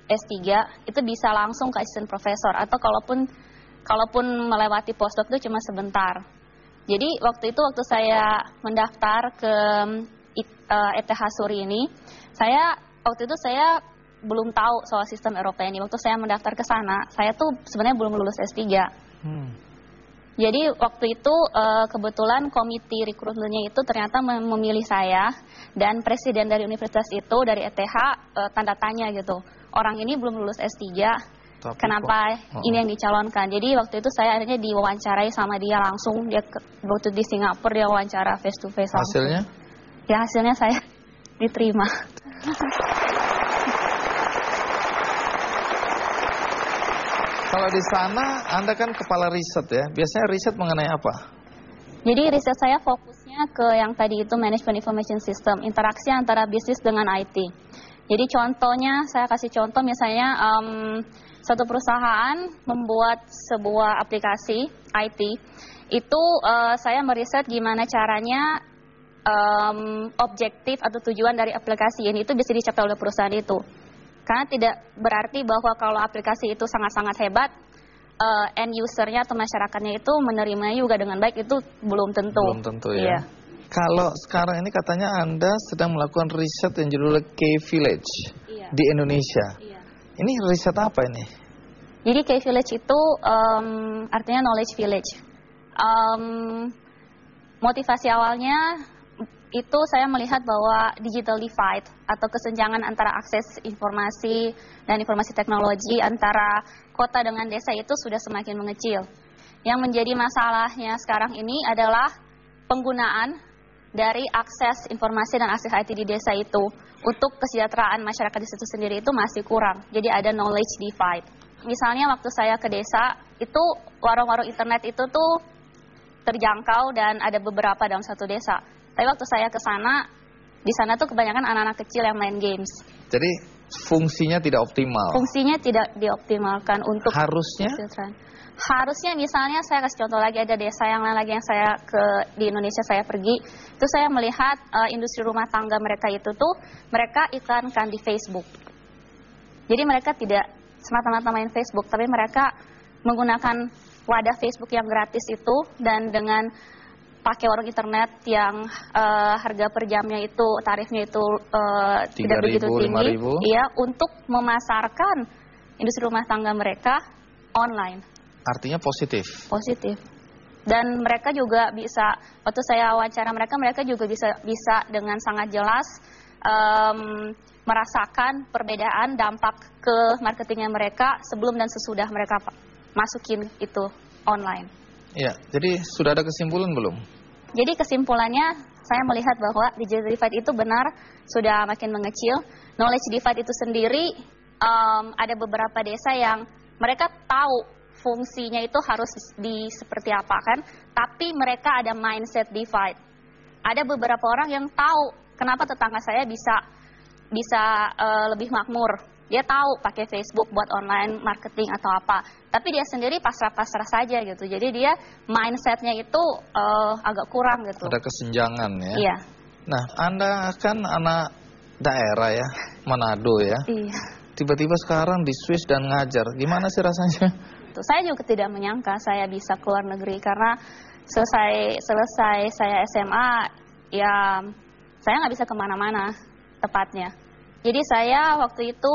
S3 itu bisa langsung ke assistant professor, atau kalaupun melewati postdoc itu cuma sebentar. Jadi waktu saya mendaftar ke ETH Suri ini, waktu itu saya belum tahu soal sistem Eropa ini. Waktu saya mendaftar ke sana, saya tuh sebenarnya belum lulus S3. Jadi waktu itu kebetulan komite rekrutmennya itu ternyata memilih saya, dan presiden dari universitas itu, dari ETH, tanda tanya gitu. Orang ini belum lulus S3, kenapa ini yang dicalonkan. Jadi waktu itu saya akhirnya diwawancarai sama dia langsung. Dia waktu di Singapura dia wawancara face to face langsung. Hasilnya? Ya hasilnya saya diterima. Kalau di sana, Anda kan kepala riset ya. Biasanya riset mengenai apa? Jadi riset saya fokusnya ke yang tadi itu Management Information System, interaksi antara bisnis dengan IT. Jadi contohnya, saya kasih contoh misalnya satu perusahaan membuat sebuah aplikasi IT. Itu saya meriset gimana caranya objektif atau tujuan dari aplikasi ini itu bisa dicapai oleh perusahaan itu. Karena tidak berarti bahwa kalau aplikasi itu sangat-sangat hebat, end usernya atau masyarakatnya itu menerimanya juga dengan baik, itu belum tentu. Belum tentu ya. Iya. Kalau sekarang ini katanya Anda sedang melakukan riset yang judulnya K-Village di Indonesia. Iya. Ini riset apa ini? Jadi K-Village itu artinya knowledge village. Motivasi awalnya itu saya melihat bahwa digital divide atau kesenjangan antara akses informasi dan informasi teknologi antara kota dengan desa itu sudah semakin mengecil. Yang menjadi masalahnya sekarang ini adalah penggunaan dari akses informasi dan akses IT di desa itu untuk kesejahteraan masyarakat di situ sendiri itu masih kurang. Jadi ada knowledge divide. Misalnya waktu saya ke desa, itu warung-warung internet itu tuh terjangkau dan ada beberapa dalam satu desa. Tapi waktu saya ke sana, di sana tuh kebanyakan anak-anak kecil yang main games. Jadi fungsinya tidak optimal. Fungsinya tidak dioptimalkan untuk harusnya. Harusnya misalnya saya kasih contoh lagi, ada desa yang lain lagi yang saya di Indonesia saya pergi, itu saya melihat industri rumah tangga mereka itu tuh mereka iklankan di Facebook. Jadi mereka tidak semata-mata main Facebook, tapi mereka menggunakan wadah Facebook yang gratis itu dan dengan pakai warung internet yang harga per jamnya itu, tarifnya itu tidak begitu tinggi, iya, untuk memasarkan industri rumah tangga mereka online. Artinya positif. Positif. Dan mereka juga bisa, waktu saya wawancara mereka juga bisa dengan sangat jelas merasakan perbedaan dampak ke marketingnya mereka sebelum dan sesudah mereka masukin itu online. Ya, jadi sudah ada kesimpulan belum? Jadi kesimpulannya saya melihat bahwa digital divide itu benar sudah makin mengecil. Knowledge divide itu sendiri ada beberapa desa yang mereka tahu fungsinya itu harus seperti apa kan, tapi mereka ada mindset divide. Ada beberapa orang yang tahu kenapa tetangga saya bisa lebih makmur. Dia tahu pakai Facebook buat online marketing atau apa, tapi dia sendiri pasrah-pasrah saja gitu. Jadi dia mindsetnya itu agak kurang gitu. Ada kesenjangan ya. Iya. Nah, Anda kan anak daerah ya, Manado ya. Iya. Tiba-tiba sekarang di Swiss dan ngajar, gimana sih rasanya? Saya juga tidak menyangka saya bisa keluar negeri karena selesai saya SMA ya saya nggak bisa kemana-mana tepatnya. Jadi saya waktu itu